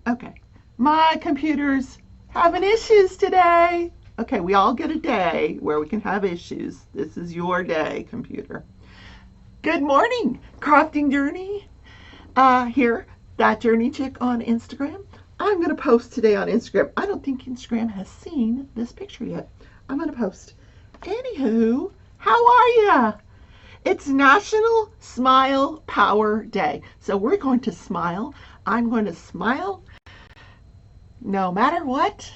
Okay, my computer's having issues today. Okay, we all get a day where we can have issues. This is your day, computer. Good morning, Crafting Journey. Here, that Journey Chick on Instagram. I'm going to post today on Instagram. I don't think Instagram has seen this picture yet. I'm going to post. Anywho, how are ya? It's National Smile Power Day. So we're going to smile. I'm going to smile no matter what,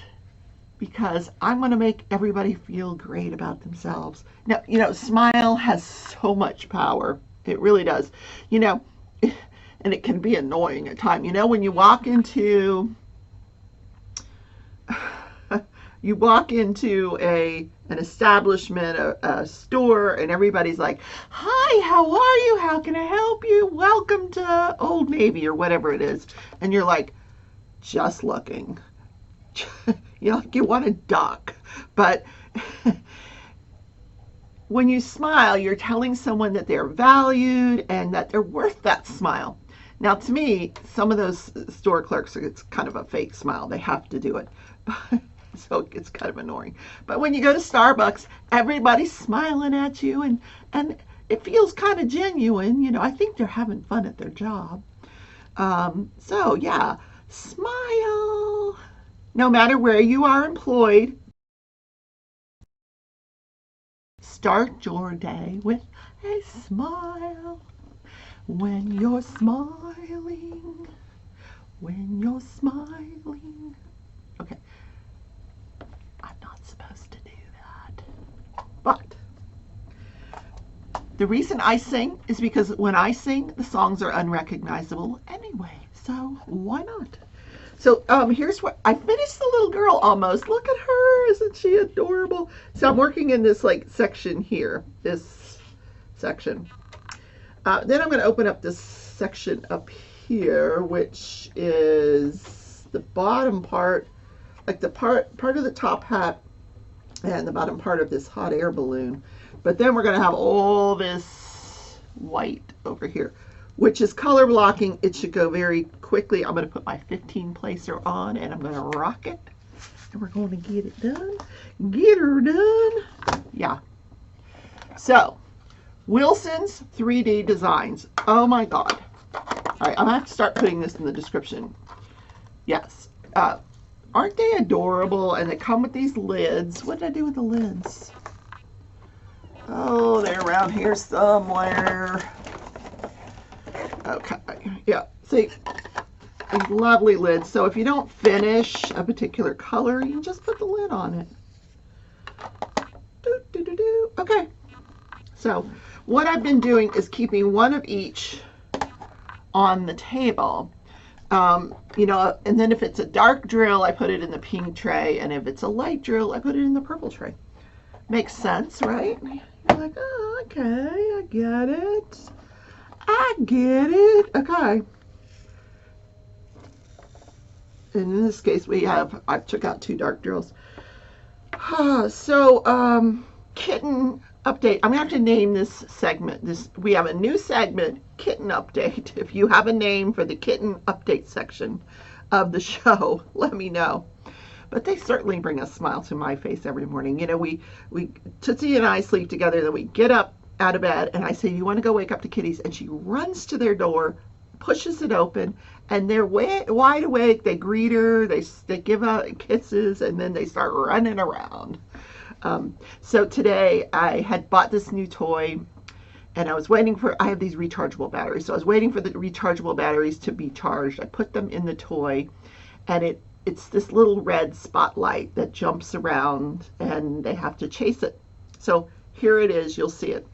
because I'm going to make everybody feel great about themselves. Now, smile has so much power. It really does. You know, and it can be annoying at times. When you walk into an establishment, a store, and everybody's like, "Hi, how are you? How can I help you? Welcome to Old Navy," or whatever it is. And you're like, just looking. Like you want to duck. But when you smile, you're telling someone that they're valued and that they're worth that smile. Now, to me, some of those store clerks, it's kind of a fake smile. They have to do it. So it's kind of annoying. But when you go to Starbucks, everybody's smiling at you, and it feels kind of genuine. I think they're having fun at their job. So, yeah, smile. No matter where you are employed, start your day with a smile. When you're smiling, okay, I'm not supposed to do that. But the reason I sing is because when I sing, the songs are unrecognizable anyway. So why not? So here's what I finished. The little girl almost. Look at her. Isn't she adorable? So I'm working in this section here. This section. Then I'm going to open up this section up here, which is the bottom part, like the part of the top hat and the bottom part of this hot air balloon. But then we're going to have all this white over here, which is color blocking. It should go very quickly. I'm going to put my 15 placer on and I'm going to rock it. And we're going to get it done. Get her done. Yeah. So, Wilson's 3D Designs. Oh my God. All right, I'm going to have to start putting this in the description. Yes. Aren't they adorable? And they come with these lids. What did I do with the lids? Oh, they're around here somewhere. Okay, yeah, see, these lovely lids. So if you don't finish a particular color, you can just put the lid on it. Okay, so what I've been doing is keeping one of each on the table. And then if it's a dark drill, I put it in the pink tray, and if it's a light drill, I put it in the purple tray. Makes sense, right? You're like, oh, okay, I get it. Okay. And in this case, I took out 2 dark drills. So, Kitten update. I'm going to have to name this segment. We have a new segment, Kitten Update. If you have a name for the Kitten Update section of the show, let me know. But they certainly bring a smile to my face every morning. Tootsie and I sleep together, then we get up out of bed, and I say, "You want to go wake up the kitties?" And she runs to their door, pushes it open, and they're wide awake. They greet her, they give out kisses, and then they start running around. So today I had bought this new toy, and I have these rechargeable batteries, so I was waiting for the rechargeable batteries to be charged. I put them in the toy, and it's this little red spotlight that jumps around, and they have to chase it. So here it is. You'll see it.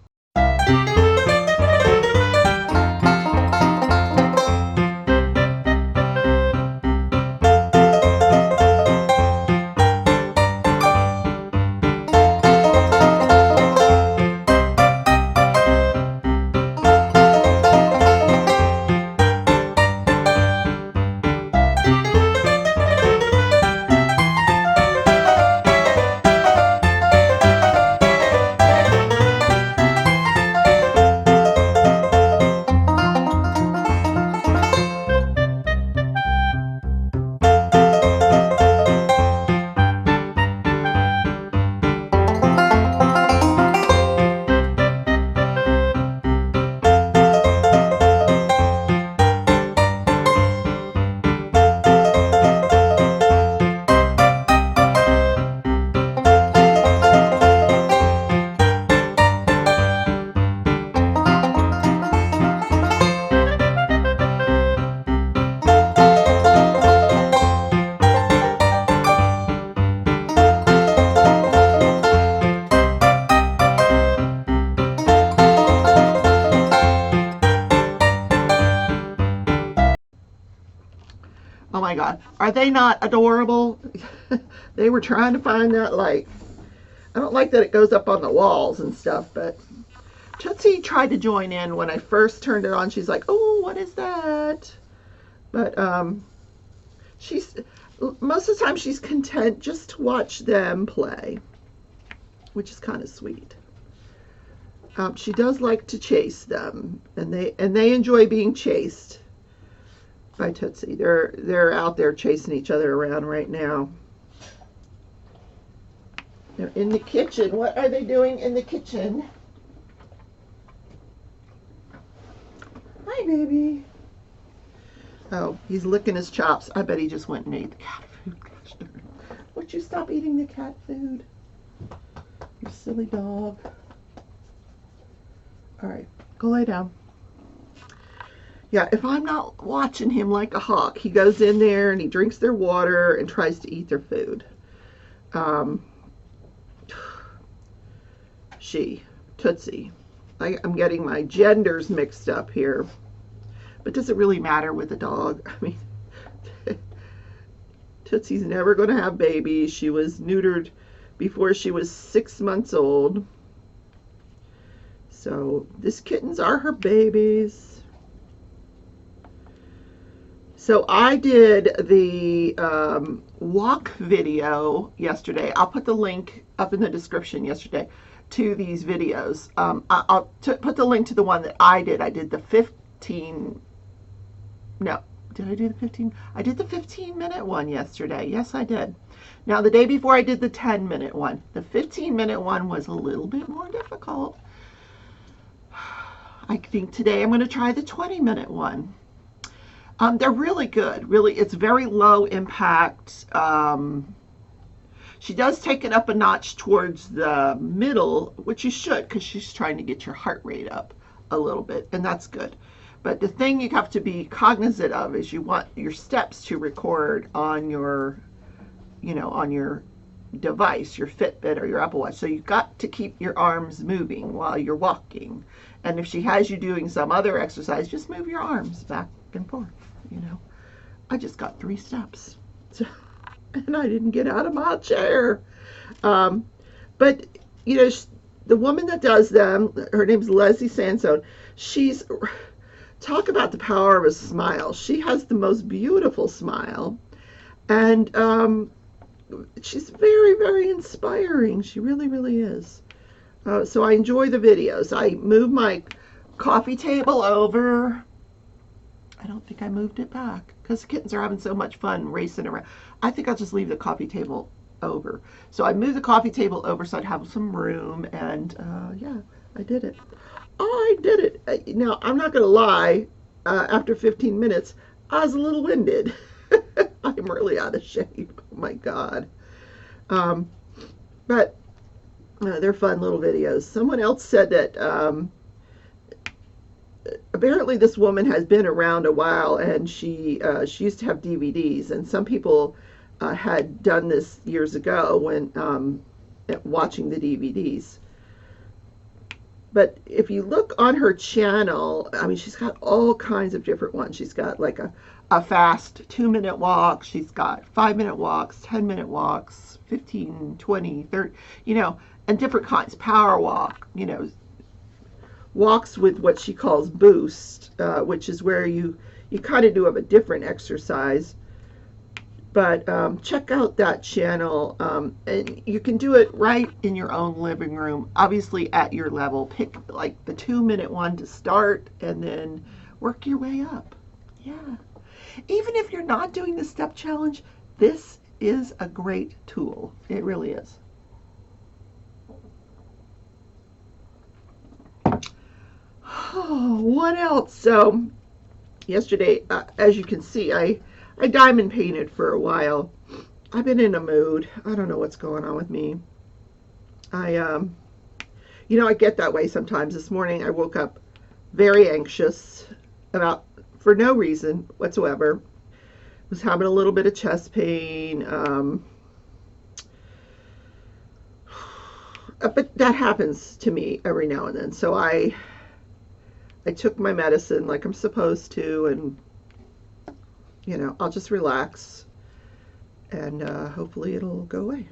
Oh my God. Are they not adorable? They were trying to find that light. I don't like that it goes up on the walls and stuff, but Tootsie tried to join in when I first turned it on. She's like, oh, what is that? But she's, most of the time she's content just to watch them play, which is kind of sweet. She does like to chase them, and they enjoy being chased by Tootsie. They're out there chasing each other around right now. They're in the kitchen. What are they doing in the kitchen? Hi, baby. Oh, he's licking his chops. I bet he just went and ate the cat food. Gosh darn. Would you stop eating the cat food? You silly dog. All right, go lay down. Yeah, if I'm not watching him like a hawk, he goes in there and he drinks their water and tries to eat their food. Tootsie. I'm getting my genders mixed up here. But does it really matter with a dog? I mean, Tootsie's never going to have babies. She was neutered before she was 6 months old. So these kittens are her babies. So I did the walk video yesterday. I'll put the link up in the description yesterday to these videos. I'll put the link to the one that I did. I did the 15... No, did I do the 15? I did the 15-minute one yesterday. Yes, I did. Now, the day before I did the 10-minute one. The 15-minute one was a little bit more difficult. I think today I'm going to try the 20-minute one. They're really good. Really, it's very low impact. She does take it up a notch towards the middle, which you should, because she's trying to get your heart rate up a little bit, and that's good. But the thing you have to be cognizant of is you want your steps to record on your, on your device, your Fitbit or your Apple Watch. So you've got to keep your arms moving while you're walking. And if she has you doing some other exercise, just move your arms back and forth, I just got 3 steps. So, and I didn't get out of my chair. But, the woman that does them, her name's Leslie Sansone. Talk about the power of a smile. She has the most beautiful smile. And she's very, very inspiring. She really, really is. So I enjoy the videos. I move my coffee table over. I don't think I moved it back because the kittens are having so much fun racing around. I think I'll just leave the coffee table over. So I moved the coffee table over so I'd have some room, and yeah, I did it. I did it. Now, I'm not going to lie, after 15 minutes, I was a little winded. I'm really out of shape. Oh my God. But they're fun little videos. Someone else said that apparently this woman has been around a while, and she used to have DVDs, and some people had done this years ago when watching the DVDs. But if you look on her channel, I mean, she's got all kinds of different ones. She's got like a fast 2-minute walk. She's got 5-minute walks, 10-minute walks, 15, 20, 30, and different kinds. Power walk, walks with what she calls boost, which is where you kind of do have a different exercise. But check out that channel, and you can do it right in your own living room, obviously at your level. Pick like the 2-minute one to start and then work your way up. Yeah. Even if you're not doing the step challenge, this is a great tool. It really is. Oh, what else? So yesterday, as you can see, I diamond painted for a while. I've been in a mood. I don't know what's going on with me. I get that way sometimes. This morning I woke up very anxious for no reason whatsoever. Was having a little bit of chest pain. But that happens to me every now and then. So I took my medicine like I'm supposed to, and I'll just relax and hopefully it'll go away.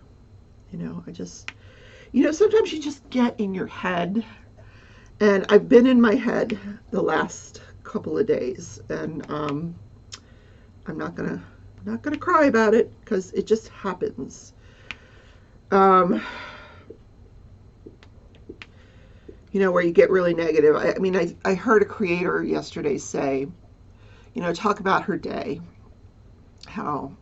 Sometimes you just get in your head, and I've been in my head the last couple of days, and I'm not gonna cry about it because it just happens. Um, where you get really negative. I mean, I heard a creator yesterday say, talk about her day, how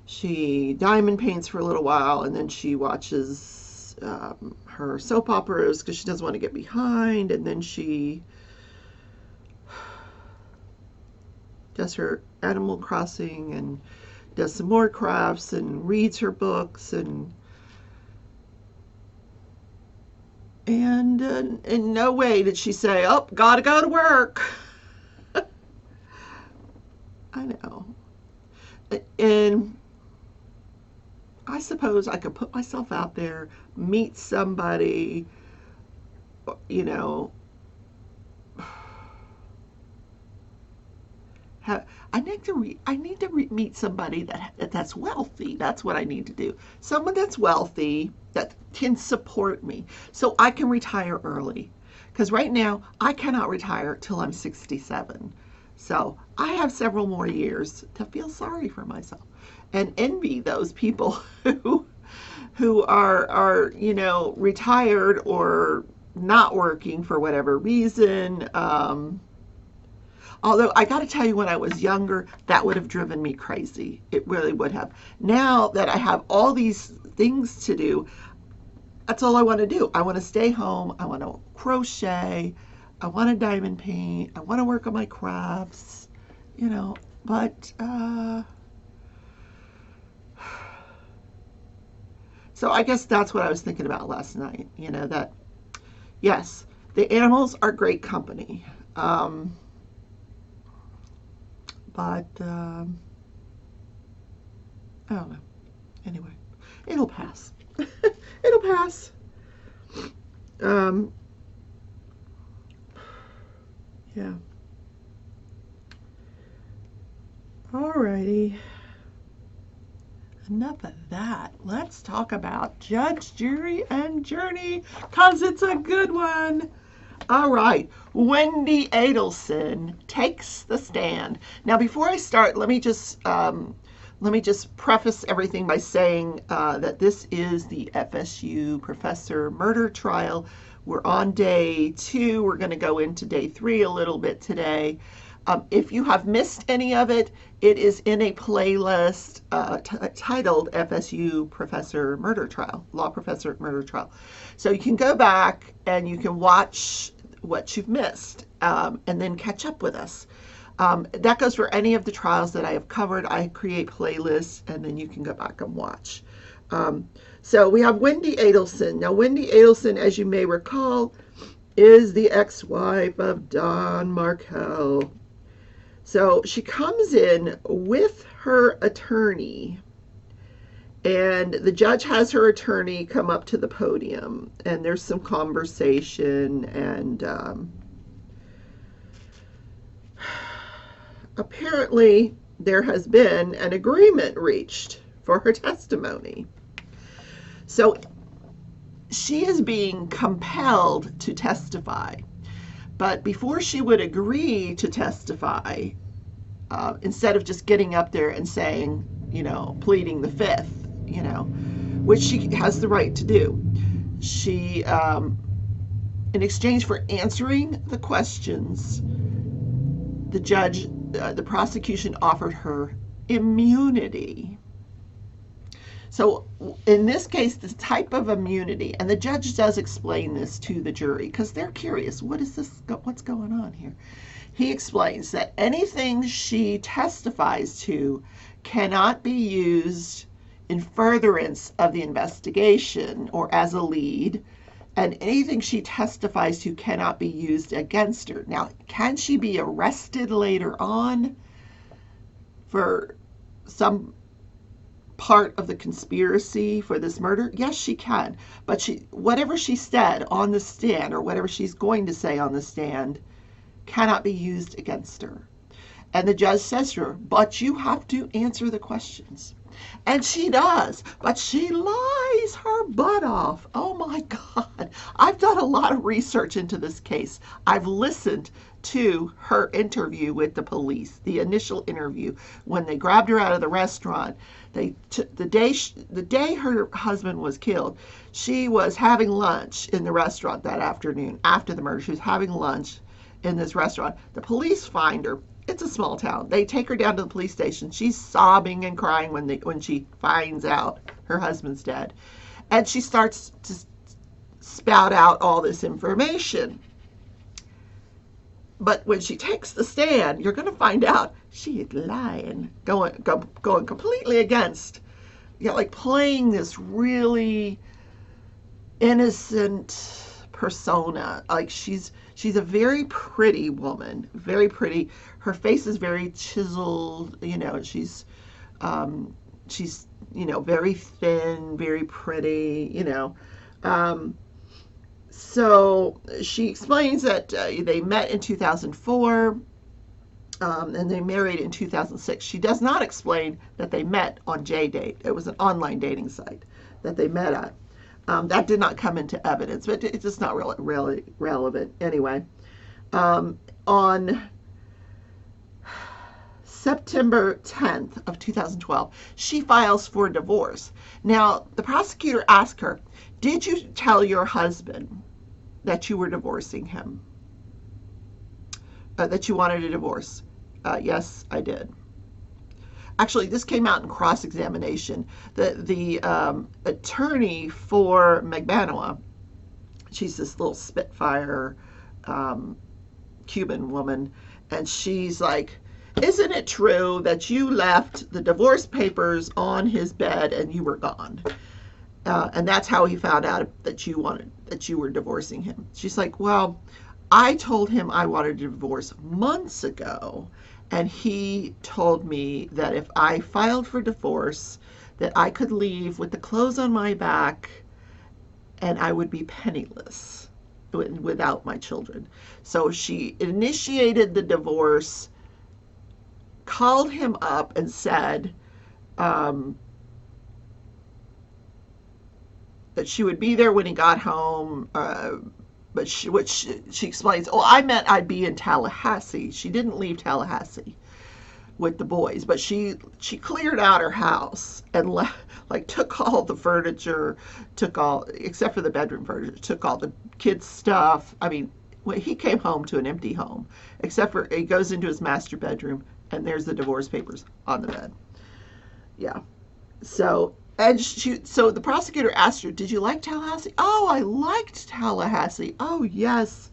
she diamond paints for a little while and then she watches her soap operas because she doesn't want to get behind, and then she does her Animal Crossing and does some more crafts and reads her books, and in no way did she say, oh, gotta go to work. I know. And I suppose I could put myself out there, meet somebody, you know, I need to meet somebody that's wealthy. That's what I need to do. Someone that's wealthy that can support me so I can retire early. Because right now I cannot retire till I'm 67. So I have several more years to feel sorry for myself and envy those people who are retired or not working for whatever reason. Although I got to tell you, when I was younger, that would have driven me crazy. It really would have. Now that I have all these things to do, that's all I want to do. I want to stay home. I want to crochet. I want to diamond paint. I want to work on my crafts, But so I guess that's what I was thinking about last night. That yes, the animals are great company. But I don't know. Anyway, it'll pass. It'll pass. Yeah. Alrighty. Enough of that. Let's talk about Judge, Jury, and Journey, because it's a good one. All right, Wendy Adelson takes the stand. Now, before I start, let me just preface everything by saying that this is the FSU professor murder trial. We're on day 2. We're going to go into day 3 a little bit today. If you have missed any of it, it is in a playlist titled FSU Professor Murder Trial, Law Professor Murder Trial. So you can go back and you can watch what you've missed and then catch up with us. That goes for any of the trials that I have covered. I create playlists and then you can go back and watch. So we have Wendy Adelson. Now, Wendy Adelson, as you may recall, is the ex-wife of Don Markell. So she comes in with her attorney, and the judge has her attorney come up to the podium, and there's some conversation, and apparently there has been an agreement reached for her testimony. So she is being compelled to testify. But before she would agree to testify, instead of just getting up there and saying, pleading the fifth, which she has the right to do, she, in exchange for answering the questions, the prosecution offered her immunity. So in this case, the type of immunity, and the judge does explain this to the jury because they're curious, what's going on here? He explains that anything she testifies to cannot be used in furtherance of the investigation or as a lead, and anything she testifies to cannot be used against her. Now, can she be arrested later on for some part of the conspiracy for this murder? Yes, she can. But whatever she said on the stand, or whatever she's going to say on the stand, cannot be used against her. And the judge says to her, but you have to answer the questions. And she does, but she lies her butt off. Oh my God. I've done a lot of research into this case. I've listened to her interview with the police, the initial interview when they grabbed her out of the restaurant. The day her husband was killed, she was having lunch in the restaurant that afternoon after the murder. She was having lunch in this restaurant. The police find her. It's a small town. They take her down to the police station. She's sobbing and crying when she finds out her husband's dead. And she starts to spout out all this information. But when she takes the stand, you're going to find out she is lying, going completely against, like playing this really innocent persona. Like she's a very pretty woman, very pretty. Her face is very chiseled. She's very thin, very pretty. So she explains that they met in 2004 and they married in 2006. She does not explain that they met on JDate. It was an online dating site that they met at. That did not come into evidence, but it's just not really relevant anyway. On September 10th of 2012, she files for divorce. Now, the prosecutor asked her, did you tell your husband that you were divorcing him? That you wanted a divorce? Yes, I did. Actually, this came out in cross-examination. The attorney for Magbanua, she's this little Spitfire Cuban woman, and she's like, isn't it true that you left the divorce papers on his bed and you were gone? And that's how he found out that you were divorcing him. She's like, well, I told him I wanted a divorce months ago, and he told me that if I filed for divorce, that I could leave with the clothes on my back and I would be penniless without my children. So she initiated the divorce, called him up and said that she would be there when he got home, but she explains, oh, I meant I'd be in Tallahassee. She didn't leave Tallahassee with the boys, but she cleared out her house and took all the furniture, except for the bedroom furniture, took all the kids' stuff. I mean, he came home to an empty home, except for he goes into his master bedroom and there's the divorce papers on the bed. Yeah. So the prosecutor asked her, did you like Tallahassee? Oh, I liked Tallahassee. Oh, yes.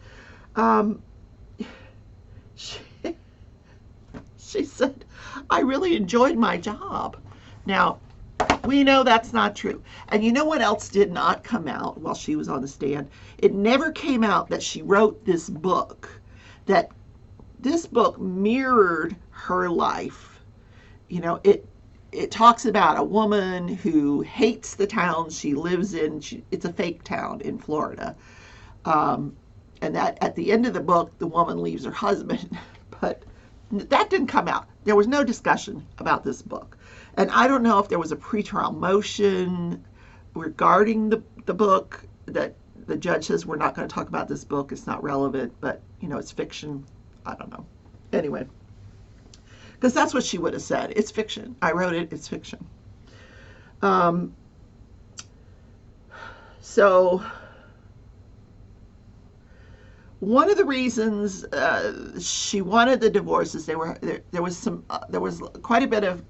She said, I really enjoyed my job. Now, we know that's not true. And you know what else did not come out while she was on the stand? It never came out that she wrote this book, that this book mirrored her life. It talks about a woman who hates the town she lives in. It's a fake town in Florida. And that at the end of the book, the woman leaves her husband. But that didn't come out. There was no discussion about this book. And I don't know if there was a pretrial motion regarding the book that the judge says, we're not going to talk about this book. It's not relevant, but, it's fiction. I don't know. Anyway. Because that's what she would have said. It's fiction. I wrote it. It's fiction. So one of the reasons she wanted the divorce is there was quite a bit of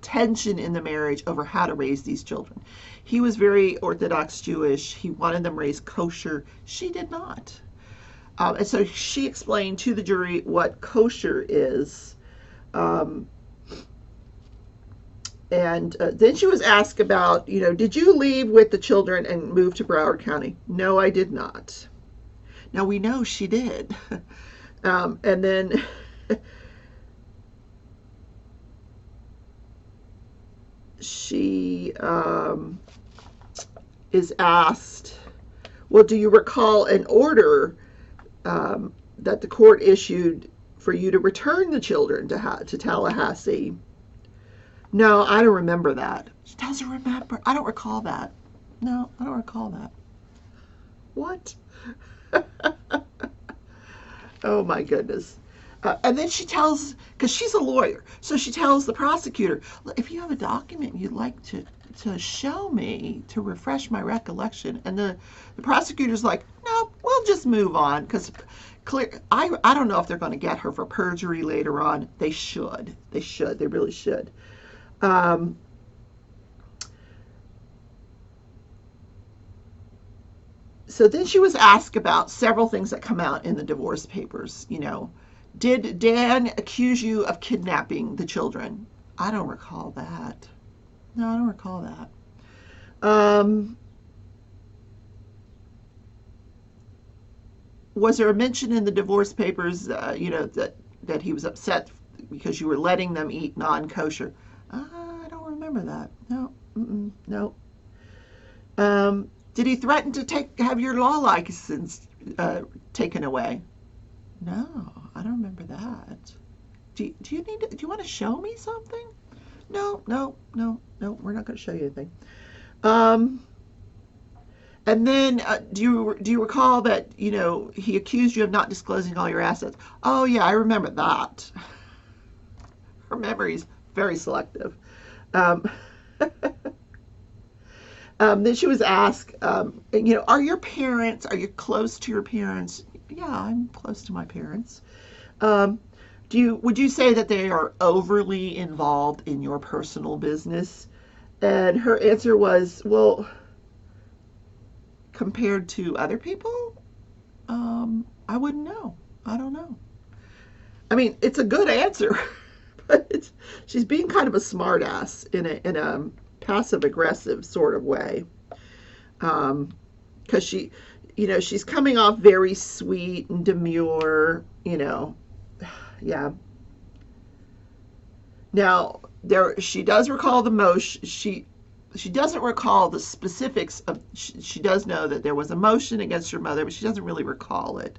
tension in the marriage over how to raise these children. He was very Orthodox Jewish. He wanted them raised kosher. She did not. And so she explained to the jury what kosher is. And then she was asked about, did you leave with the children and move to Broward County? No, I did not. Now we know she did. And then she is asked, well, do you recall an order that the court issued for you to return the children to Tallahassee. No, I don't remember that. She doesn't remember. I don't recall that. No, I don't recall that. What? Oh my goodness. And then she tells, because she's a lawyer, so she tells the prosecutor, if you have a document you'd like to show me to refresh my recollection. And the prosecutor's like, no, we'll just move on, because I don't know if they're going to get her for perjury later on. They should. They really should. So then she was asked about several things that come out in the divorce papers. Did Dan accuse you of kidnapping the children? I don't recall that. No, I don't recall that. Was there a mention in the divorce papers, that he was upset because you were letting them eat non-kosher? I don't remember that. No, no. Did he threaten to have your law license taken away? No, I don't remember that. Do you want to show me something? No. We're not going to show you anything. And then do you recall that he accused you of not disclosing all your assets? Oh yeah, I remember that. Her memory's very selective. Um, then she was asked, are you close to your parents? Yeah, I'm close to my parents. Would you say that they are overly involved in your personal business? And her answer was, well, compared to other people, I wouldn't know. I don't know. I mean, it's a good answer, but she's being kind of a smartass in a passive aggressive sort of way. Because she's coming off very sweet and demure. Yeah. Now she does recall the motion. She doesn't recall the specifics of. She does know that there was a motion against her mother, but she doesn't really recall it.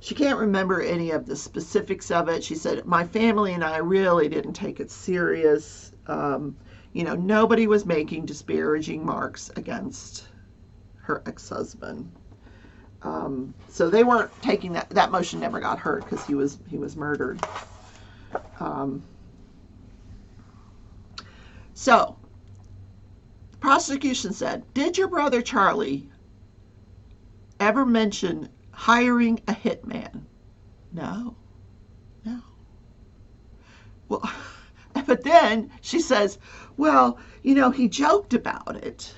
She can't remember any of the specifics of it. She said, my family and I really didn't take it serious. Nobody was making disparaging marks against her ex-husband. So they weren't taking that motion never got heard because he was murdered. So the prosecution said, did your brother Charlie ever mention hiring a hitman? No. Well, but then she says, well, he joked about it.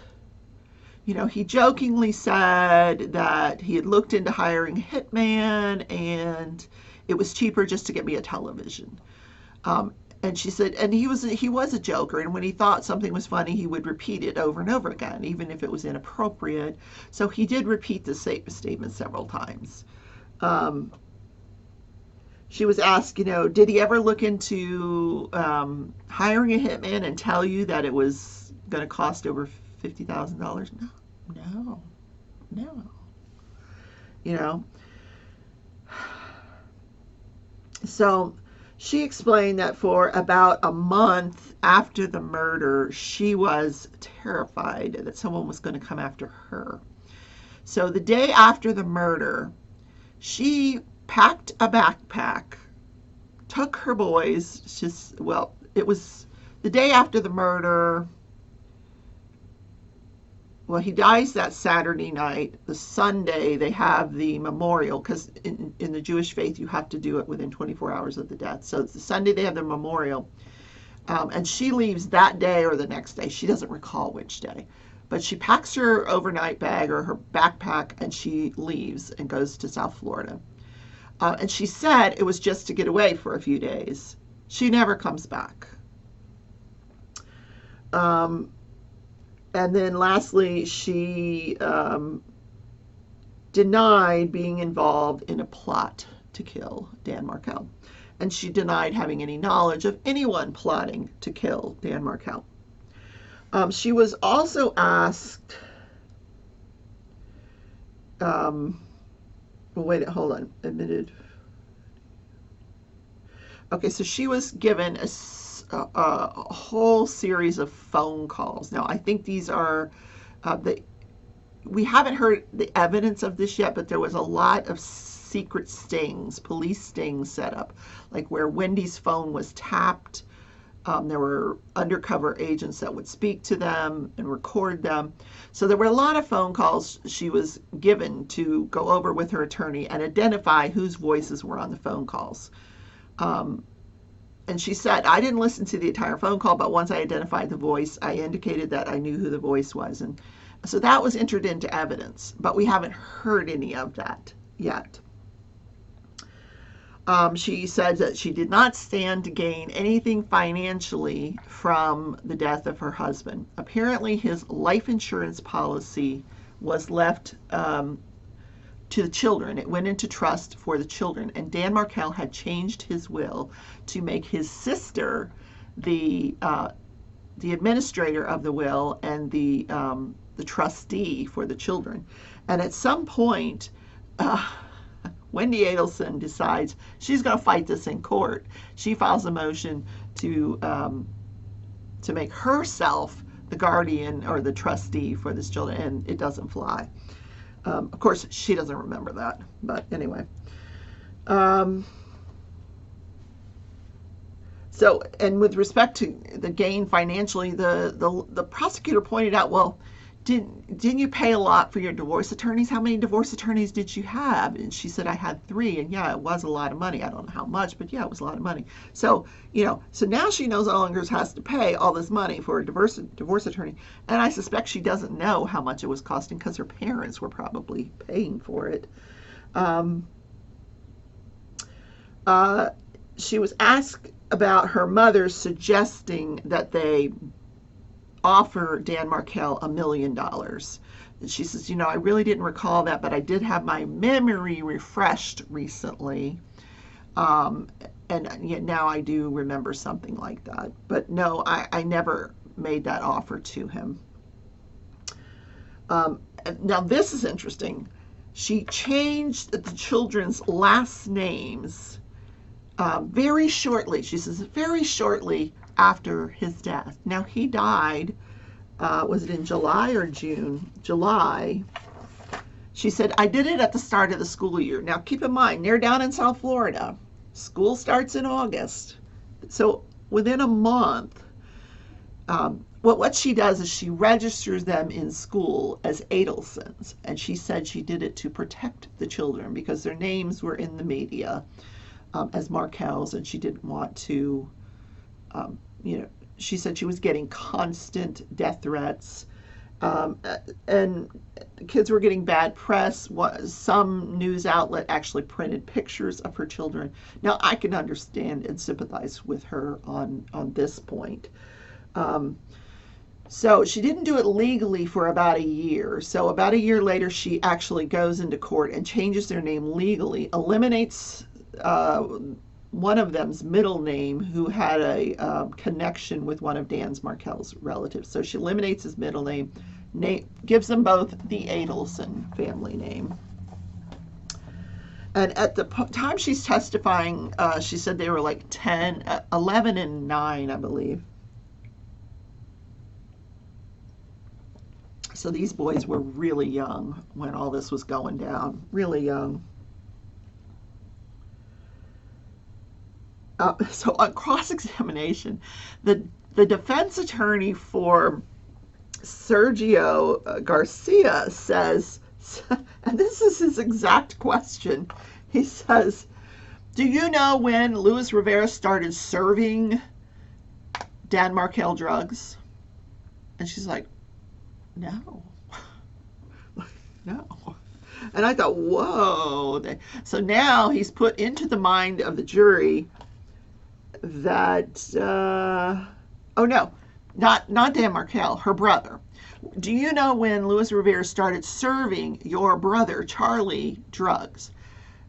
He jokingly said that he had looked into hiring a hitman and it was cheaper just to get me a television. And she said, and he was a joker, and when he thought something was funny, he would repeat it over and over again, even if it was inappropriate. So he did repeat the statement several times. She was asked, did he ever look into hiring a hitman and tell you that it was going to cost over $50,000? No. So she explained that for about a month after the murder, she was terrified that someone was going to come after her. So the day after the murder, she packed a backpack, took her boys, it was the day after the murder. Well, he dies that Saturday night. The Sunday, they have the memorial, because in the Jewish faith, you have to do it within 24 hours of the death. So it's the Sunday they have the memorial. And she leaves that day or the next day. She doesn't recall which day. But she packs her overnight bag or her backpack, and she leaves and goes to South Florida. And she said it was just to get away for a few days. She never comes back. And then lastly, she denied being involved in a plot to kill Dan Markel. And she denied having any knowledge of anyone plotting to kill Dan Markel. She was also asked, well, wait, hold on. Admitted. Okay, so she was given a whole series of phone calls. Now, I think these are we haven't heard the evidence of this yet, but there was a lot of secret stings, police stings set up, like where Wendy's phone was tapped. There were undercover agents that would speak to them and record them. So there were a lot of phone calls she was given to go over with her attorney and identify whose voices were on the phone calls. And she said, I didn't listen to the entire phone call, but once I identified the voice, I indicated that I knew who the voice was. And so that was entered into evidence, but we haven't heard any of that yet. She said that she did not stand to gain anything financially from the death of her husband. Apparently, his life insurance policy was left to the children. It went into trust for the children. And Dan Markel had changed his will to make his sister the administrator of the will and the trustee for the children. And at some point, Wendy Adelson decides she's going to fight this in court. She files a motion to make herself the guardian or the trustee for this children, and it doesn't fly. Of course, she doesn't remember that, but anyway. So, and with respect to the gain financially, the prosecutor pointed out, well, didn't you pay a lot for your divorce attorneys? How many divorce attorneys did you have? And she said, I had 3. And yeah, it was a lot of money. I don't know how much, but yeah, it was a lot of money. So, so now she knows no longer has to pay all this money for a divorce attorney. And I suspect she doesn't know how much it was costing because her parents were probably paying for it. She was asked about her mother suggesting that they offer Dan Markel $1 million. And she says, I really didn't recall that, but I did have my memory refreshed recently. And now I do remember something like that. But no, I never made that offer to him. Now this is interesting. She changed the children's last names very shortly. She says very shortly after his death. Now he died, was it in July or June? July. She said, I did it at the start of the school year. Now keep in mind, they're down in South Florida. School starts in August. So within a month, what she does is she registers them in school as Adelsons. And she said she did it to protect the children because their names were in the media as Markels, and she didn't want to she said she was getting constant death threats, and kids were getting bad press. Some news outlet actually printed pictures of her children. Now, I can understand and sympathize with her on this point. So she didn't do it legally for about a year. So about a year later, she actually goes into court and changes their name legally, eliminates one of them's middle name who had a connection with one of Dan Markel's relatives. So she eliminates his middle name, gives them both the Adelson family name. And at the time she's testifying, she said they were like 11 and 9, I believe. So these boys were really young when all this was going down, really young. So on cross-examination, the defense attorney for Sergio Garcia says, and this is his exact question, he says, do you know when Luis Rivera started serving Dan Markel drugs? And she's like, no. No. And I thought, whoa. So now he's put into the mind of the jury that, oh no, not Dan Markel, her brother. Do you know when Luis Rivera started serving your brother, Charlie, drugs?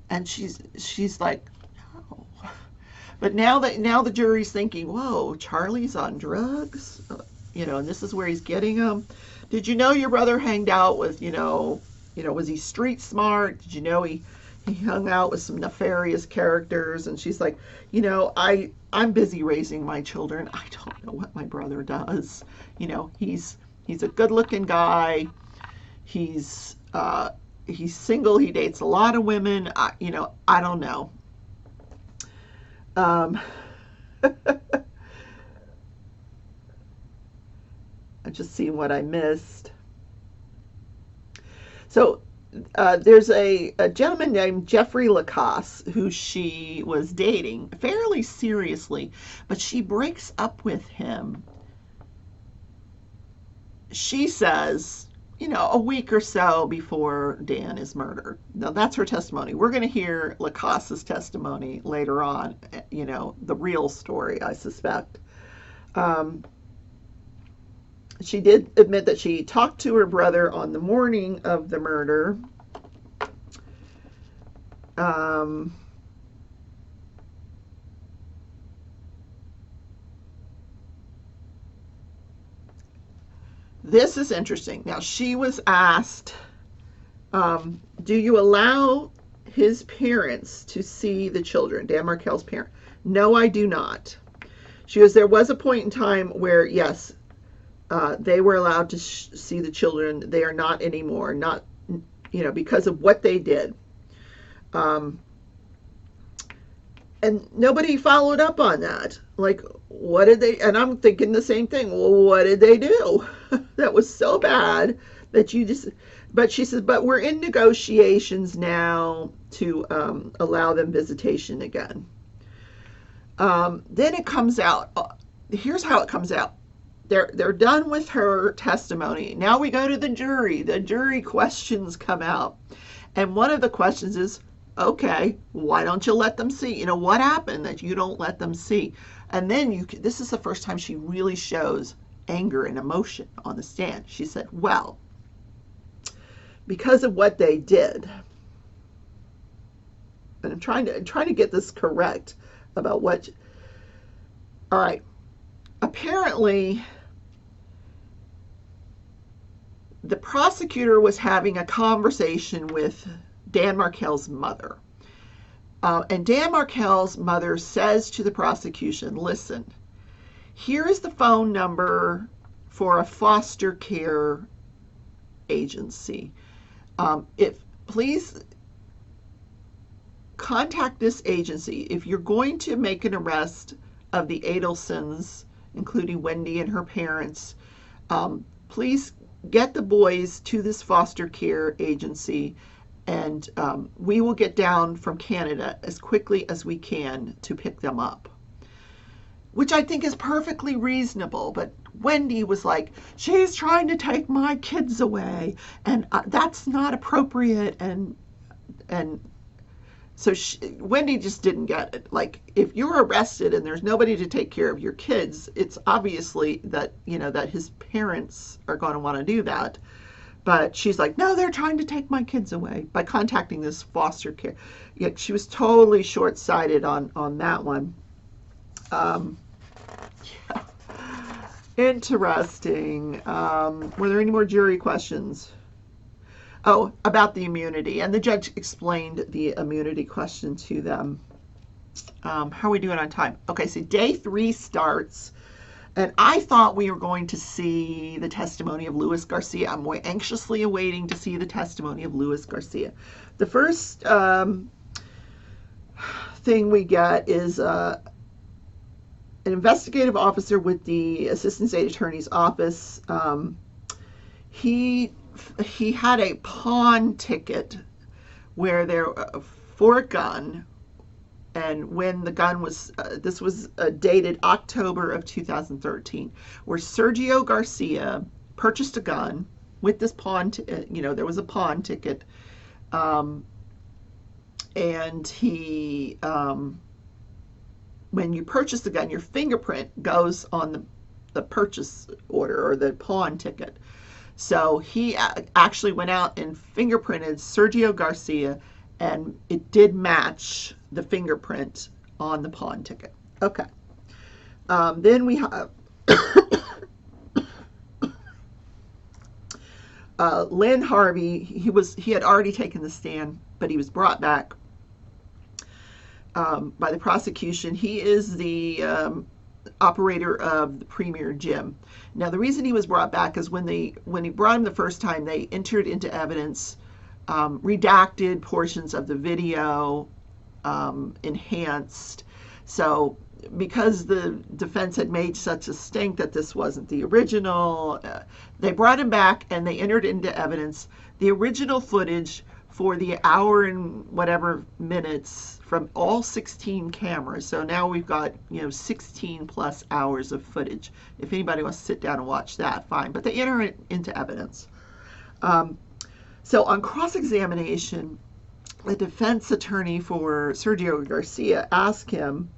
And she's like, no. But now the jury's thinking, whoa, Charlie's on drugs? And this is where he's getting them. Did you know your brother hanged out with, was he street smart? Did you know he he hung out with some nefarious characters, and she's like, I'm busy raising my children. I don't know what my brother does. He's a good-looking guy. He's single. He dates a lot of women. I don't know. Um, I'm just seeing what I missed. So there's a gentleman named Jeffrey Lacasse who she was dating fairly seriously, but she breaks up with him. She says, a week or so before Dan is murdered. Now, that's her testimony. We're going to hear Lacasse's testimony later on, the real story, I suspect. She did admit that she talked to her brother on the morning of the murder. This is interesting. Now, she was asked, do you allow his parents to see the children, Dan Markel's parent? No, I do not. She goes, there was a point in time where, yes, they were allowed to see the children. They are not anymore, not, because of what they did. And nobody followed up on that. Like, what did they, and I'm thinking the same thing. Well, what did they do? That was so bad that but she says, but we're in negotiations now to allow them visitation again. Then it comes out, here's how it comes out. They're done with her testimony. Now we go to the jury. The jury questions come out. And one of the questions is, okay, why don't you let them see? What happened that you don't let them see? And then this is the first time she really shows anger and emotion on the stand. She said, well, because of what they did, and I'm trying to get this correct about what, all right, apparently the prosecutor was having a conversation with Dan Markel's mother. And Dan Markel's mother says to the prosecution, listen, here is the phone number for a foster care agency. Please contact this agency. If you're going to make an arrest of the Adelsons, including Wendy and her parents, please get the boys to this foster care agency, and we will get down from Canada as quickly as we can to pick them up. Which I think is perfectly reasonable, but Wendy was like, she's trying to take my kids away, and that's not appropriate, and so Wendy just didn't get it. Like, if you're arrested and there's nobody to take care of your kids, it's obviously that, that his parents are going to want to do that. But she's like, no, they're trying to take my kids away by contacting this foster care. Yeah, she was totally short-sighted on that one. Yeah. Interesting. Were there any more jury questions? Oh, about the immunity. And the judge explained the immunity question to them. How are we doing on time? Okay, so day 3 starts. And I thought we were going to see the testimony of Luis Garcia. I'm anxiously awaiting to see the testimony of Luis Garcia. The first thing we get is an investigative officer with the Assistant State Attorney's Office. He had a pawn ticket where for a gun, and when the gun was, this was dated October of 2013, where Sergio Garcia purchased a gun with this pawn, there was a pawn ticket, and he, when you purchase the gun, your fingerprint goes on the purchase order or the pawn ticket. So he actually went out and fingerprinted Sergio Garcia, and it did match the fingerprint on the pawn ticket. Okay. Then we have Lynn Harvey. He had already taken the stand, but he was brought back by the prosecution. He is the operator of the Premier Gym. Now, the reason he was brought back is when he brought him the first time, they entered into evidence redacted portions of the video, enhanced. So, because the defense had made such a stink that this wasn't the original, they brought him back and they entered into evidence the original footage for the hour and whatever minutes from all 16 cameras. So now we've got 16 plus hours of footage. If anybody wants to sit down and watch that, fine. But they enter it into evidence. So on cross-examination, the defense attorney for Sergio Garcia asked him,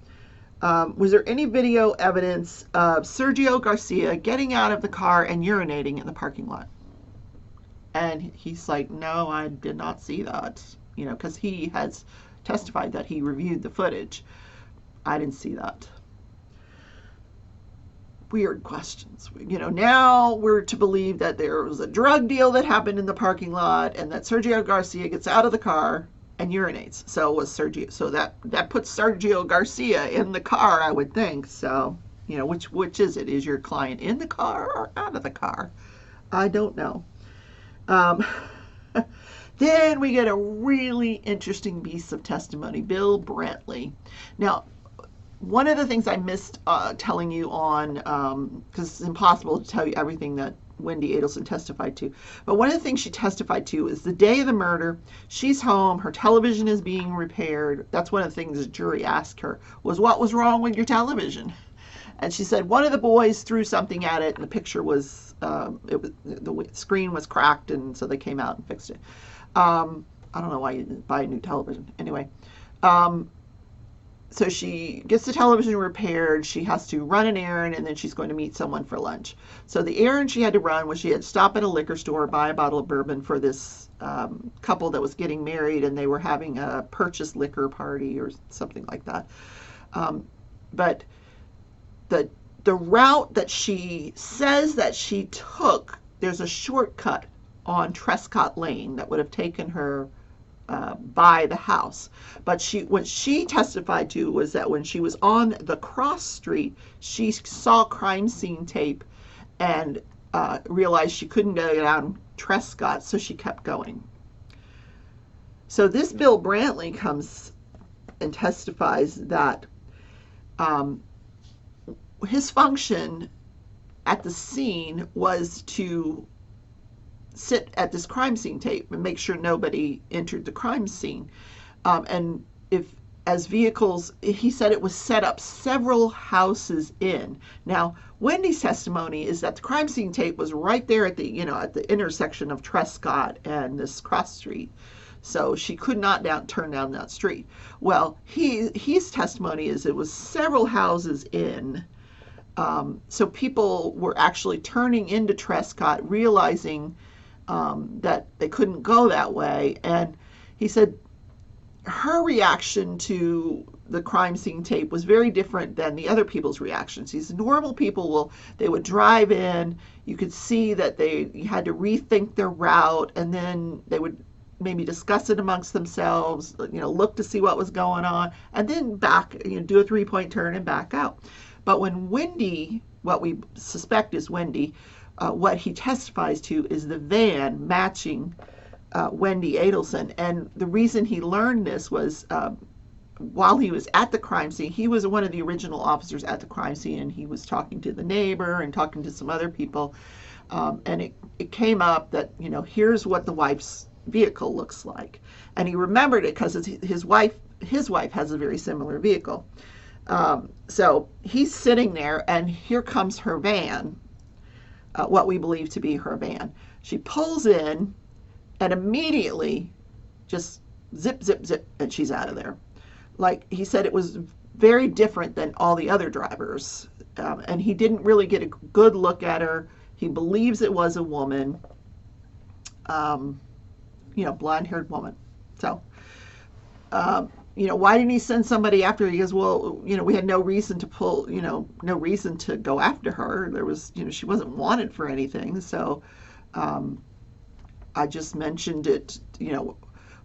was there any video evidence of Sergio Garcia getting out of the car and urinating in the parking lot? And he's like, no, I did not see that, because he has testified that he reviewed the footage. I didn't see that. Weird questions. Now we're to believe that there was a drug deal that happened in the parking lot and that Sergio Garcia gets out of the car and urinates. So that puts Sergio Garcia in the car, I would think. So, which is it? Is your client in the car or out of the car? I don't know. Then we get a really interesting piece of testimony, Bill Brantley. Now, one of the things I missed telling you on, because it's impossible to tell you everything that Wendy Adelson testified to, but one of the things she testified to is the day of the murder, she's home, her television is being repaired. That's one of the things the jury asked her, was what was wrong with your television? And she said one of the boys threw something at it and the picture was, the screen was cracked, and so they came out and fixed it. I don't know why you didn't buy a new television. Anyway, so she gets the television repaired. She has to run an errand, and then she's going to meet someone for lunch. So the errand she had to run was she had to stop at a liquor store, buy a bottle of bourbon for this couple that was getting married, and they were having a purchase liquor party or something like that. But the route that she says that she took, there's a shortcut on Trescott Lane that would have taken her by the house. But what she testified to was that when she was on the cross street, she saw crime scene tape and realized she couldn't go down Trescott, so she kept going. So this Bill Brantley comes and testifies that his function at the scene was to sit at this crime scene tape and make sure nobody entered the crime scene. And if as vehicles, he said it was set up several houses in. Now, Wendy's testimony is that the crime scene tape was right there at the, at the intersection of Trescott and this cross street. So she could not turn down that street. Well, his testimony is it was several houses in. So people were actually turning into Trescott, realizing that they couldn't go that way. And he said her reaction to the crime scene tape was very different than the other people's reactions. These normal people they would drive in, you could see that they had to rethink their route, and then they would maybe discuss it amongst themselves, look to see what was going on, and then back, do a 3-point turn and back out. But when Wendy, what we suspect is Wendy, what he testifies to is the van matching Wendy Adelson. And the reason he learned this was while he was at the crime scene, he was one of the original officers at the crime scene, and he was talking to the neighbor and talking to some other people. And it came up that, here's what the wife's vehicle looks like. And he remembered it because his wife has a very similar vehicle. So he's sitting there, and here comes her van, what we believe to be her van. She pulls in, and immediately just zip, zip, zip, and she's out of there. Like he said, it was very different than all the other drivers, and he didn't really get a good look at her. He believes it was a woman, blonde-haired woman. So, why didn't he send somebody after her? He goes, well, we had no reason to pull, no reason to go after her. There was, she wasn't wanted for anything. So I just mentioned it,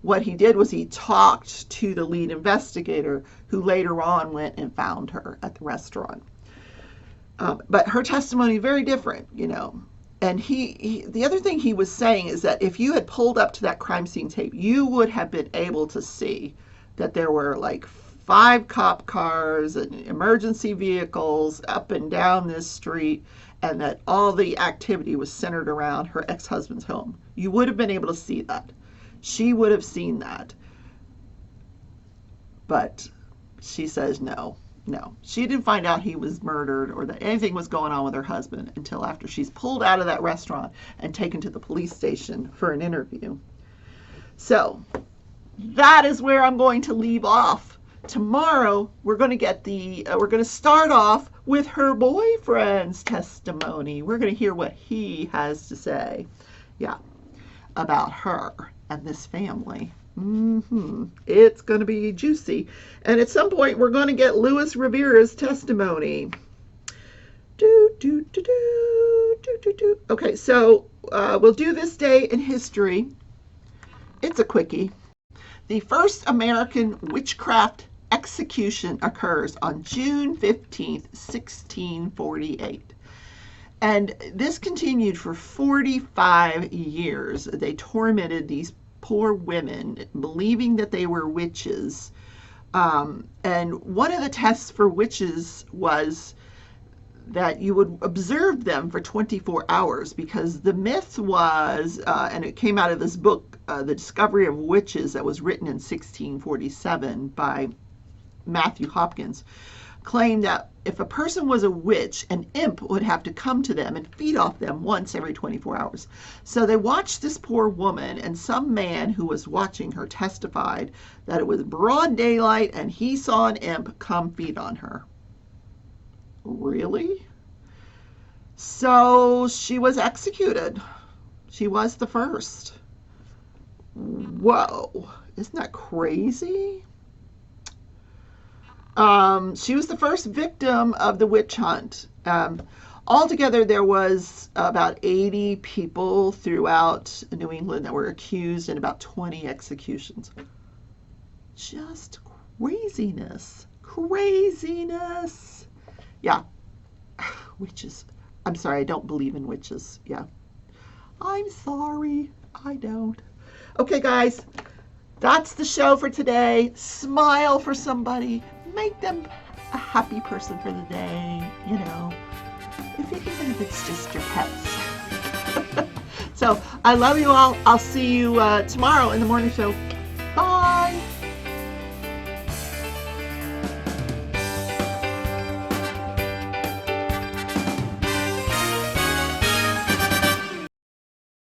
what he did was he talked to the lead investigator, who later on went and found her at the restaurant. But her testimony very different, you know. And the other thing he was saying is that if you had pulled up to that crime scene tape, you would have been able to see that there were like 5 cop cars and emergency vehicles up and down this street, and that all the activity was centered around her ex-husband's home. You would have been able to see that. She would have seen that. But she says no. She didn't find out he was murdered or that anything was going on with her husband until after she's pulled out of that restaurant and taken to the police station for an interview. So that is where I'm going to leave off. Tomorrow we're going to get we're going to start off with her boyfriend's testimony. We're going to hear what he has to say, about her and this family. It's going to be juicy. And at some point, we're going to get Luis Rivera's testimony. Okay, so we'll do this day in history. It's a quickie. The first American witchcraft execution occurs on June 15th, 1648. And this continued for 45 years. They tormented these poor women, believing that they were witches. And one of the tests for witches was that you would observe them for 24 hours, because the myth was, and it came out of this book, The Discovery of Witches, that was written in 1647 by Matthew Hopkins, claimed that if a person was a witch, an imp would have to come to them and feed off them once every 24 hours. So they watched this poor woman, and some man who was watching her testified that it was broad daylight and he saw an imp come feed on her. Really? So she was executed. She was the first. Whoa, isn't that crazy? She was the first victim of the witch hunt. Altogether, there was about 80 people throughout New England that were accused, and about 20 executions. Just craziness. Yeah. Witches. I'm sorry, I don't believe in witches. Yeah. I'm sorry, I don't. Okay, guys, that's the show for today. Smile for somebody. Make them a happy person for the day, you know, even if it's just your pets. So I love you all. I'll see you tomorrow in the morning show.